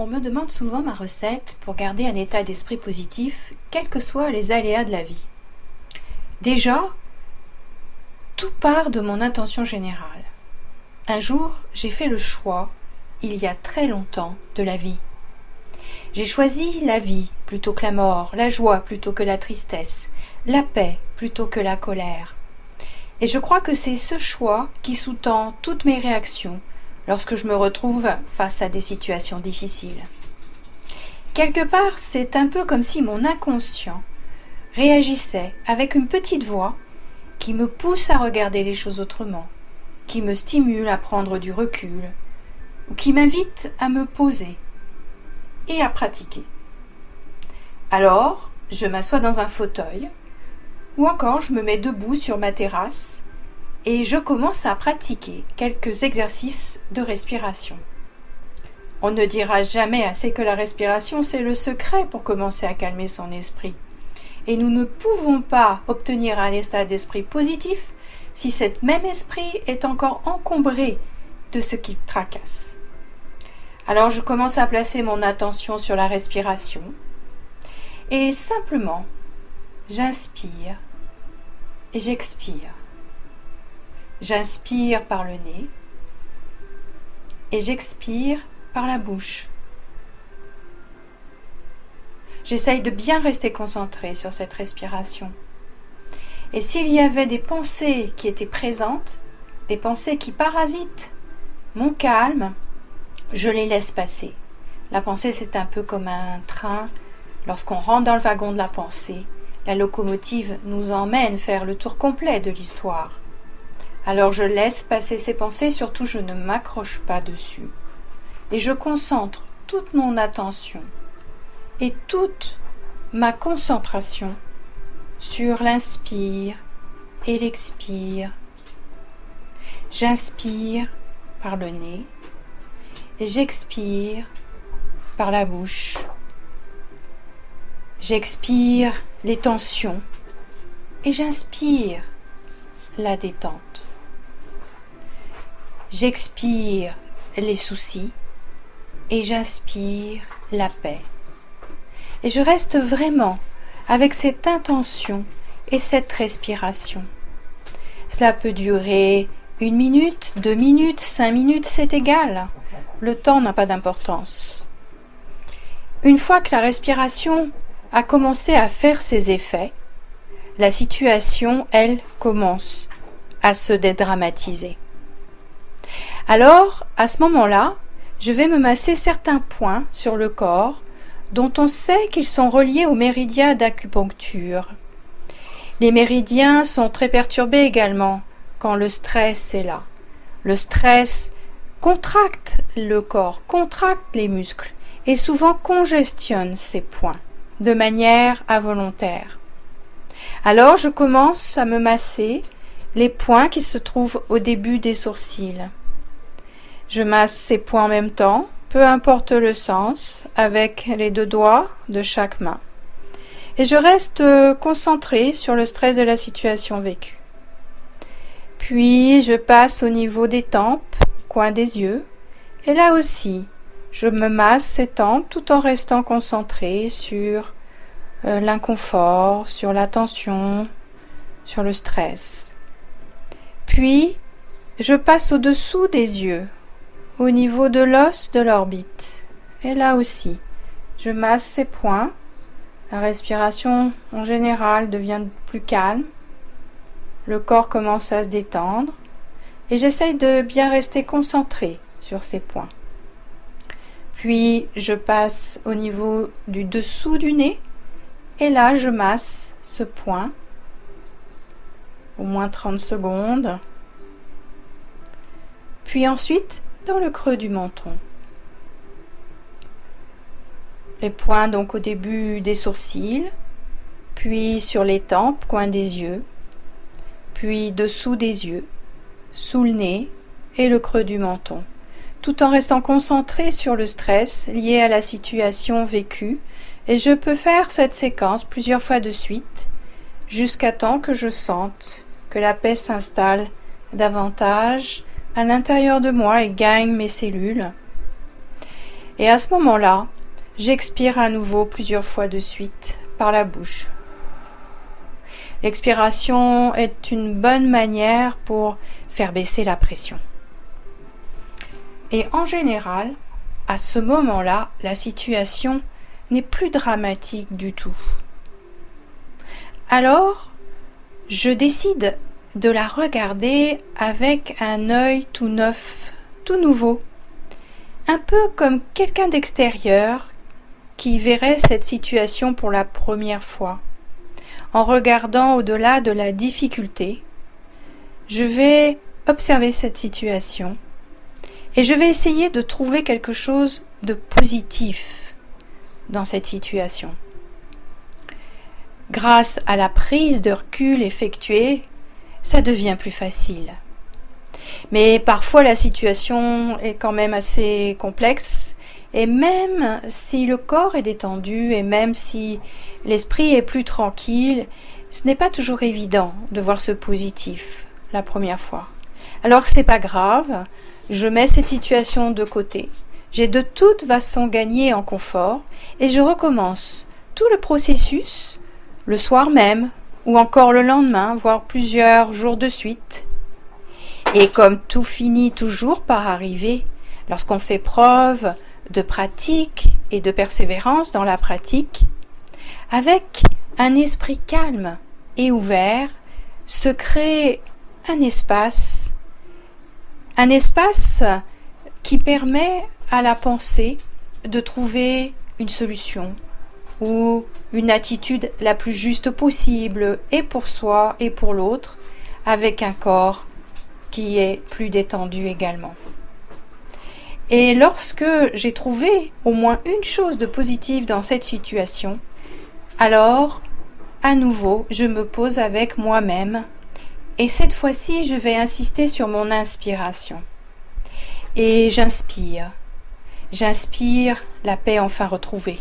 On me demande souvent ma recette pour garder un état d'esprit positif, quels que soient les aléas de la vie. Déjà, tout part de mon intention générale. Un jour, j'ai fait le choix, il y a très longtemps, de la vie. J'ai choisi la vie plutôt que la mort, la joie plutôt que la tristesse, la paix plutôt que la colère. Et je crois que c'est ce choix qui sous-tend toutes mes réactions lorsque je me retrouve face à des situations difficiles. Quelque part, c'est un peu comme si mon inconscient réagissait avec une petite voix qui me pousse à regarder les choses autrement, qui me stimule à prendre du recul, ou qui m'invite à me poser et à pratiquer. Alors, je m'assois dans un fauteuil, ou encore je me mets debout sur ma terrasse et je commence à pratiquer quelques exercices de respiration. On ne dira jamais assez que la respiration, c'est le secret pour commencer à calmer son esprit. Et nous ne pouvons pas obtenir un état d'esprit positif si cet même esprit est encore encombré de ce qui tracasse. Alors je commence à placer mon attention sur la respiration et simplement j'inspire et j'expire. J'inspire par le nez et j'expire par la bouche. J'essaye de bien rester concentrée sur cette respiration. Et s'il y avait des pensées qui étaient présentes, des pensées qui parasitent mon calme, je les laisse passer. La pensée, c'est un peu comme un train. Lorsqu'on rentre dans le wagon de la pensée, la locomotive nous emmène faire le tour complet de l'histoire. Alors je laisse passer ces pensées, surtout je ne m'accroche pas dessus. Et je concentre toute mon attention et toute ma concentration sur l'inspire et l'expire. J'inspire par le nez et j'expire par la bouche. J'expire les tensions et j'inspire la détente. J'expire les soucis et j'inspire la paix. Et je reste vraiment avec cette intention et cette respiration. Cela peut durer 1 minute, 2 minutes, 5 minutes, c'est égal. Le temps n'a pas d'importance. Une fois que la respiration a commencé à faire ses effets, la situation, elle, commence à se dédramatiser. Alors, à ce moment-là, je vais me masser certains points sur le corps dont on sait qu'ils sont reliés aux méridiens d'acupuncture. Les méridiens sont très perturbés également quand le stress est là. Le stress contracte le corps, contracte les muscles et souvent congestionne ces points de manière involontaire. Alors je commence à me masser les points qui se trouvent au début des sourcils. Je masse ces points en même temps, peu importe le sens, avec les 2 doigts de chaque main. Et je reste concentrée sur le stress de la situation vécue. Puis je passe au niveau des tempes, coin des yeux, et là aussi, je me masse ces tempes tout en restant concentrée sur l'inconfort, sur la tension, sur le stress. Puis, je passe au-dessous des yeux, au niveau de l'os de l'orbite. Et là aussi, je masse ces points. La respiration, en général, devient plus calme. Le corps commence à se détendre. Et j'essaye de bien rester concentrée sur ces points. Puis, je passe au niveau du dessous du nez. Et là, je masse ce point. Au moins 30 secondes. Puis ensuite, dans le creux du menton. Les points donc au début des sourcils, puis sur les tempes, coin des yeux, puis dessous des yeux, sous le nez et le creux du menton, tout en restant concentré sur le stress lié à la situation vécue, et je peux faire cette séquence plusieurs fois de suite, jusqu'à temps que je sente que la paix s'installe davantage à l'intérieur de moi et gagne mes cellules. Et à ce moment-là, j'expire à nouveau plusieurs fois de suite par la bouche. L'expiration est une bonne manière pour faire baisser la pression. Et en général, à ce moment-là, la situation n'est plus dramatique du tout. Alors, je décide de la regarder avec un œil tout neuf, tout nouveau. Un peu comme quelqu'un d'extérieur qui verrait cette situation pour la première fois. En regardant au-delà de la difficulté, je vais observer cette situation et je vais essayer de trouver quelque chose de positif dans cette situation. Grâce à la prise de recul effectuée, ça devient plus facile. Mais parfois la situation est quand même assez complexe et même si le corps est détendu et même si l'esprit est plus tranquille, ce n'est pas toujours évident de voir ce positif la première fois. Alors c'est pas grave, je mets cette situation de côté. J'ai de toute façon gagné en confort et je recommence tout le processus le soir même ou encore le lendemain, voire plusieurs jours de suite. Et comme tout finit toujours par arriver, lorsqu'on fait preuve de pratique et de persévérance dans la pratique, avec un esprit calme et ouvert, se crée un espace qui permet à la pensée de trouver une solution ou une attitude la plus juste possible et pour soi et pour l'autre, avec un corps qui est plus détendu également. Et lorsque j'ai trouvé au moins une chose de positive dans cette situation, alors, à nouveau, je me pose avec moi-même et cette fois-ci, je vais insister sur mon inspiration. Et j'inspire la paix enfin retrouvée.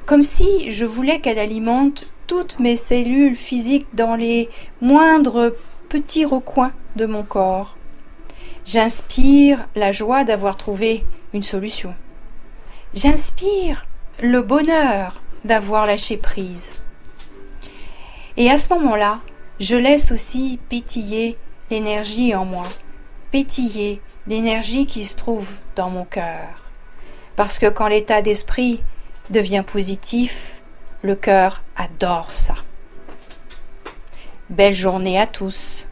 Comme si je voulais qu'elle alimente toutes mes cellules physiques dans les moindres petits recoins de mon corps. J'inspire la joie d'avoir trouvé une solution. J'inspire le bonheur d'avoir lâché prise. Et à ce moment-là, je laisse aussi pétiller l'énergie en moi, pétiller l'énergie qui se trouve dans mon cœur. Parce que quand l'état d'esprit devient positif, le cœur adore ça. Belle journée à tous.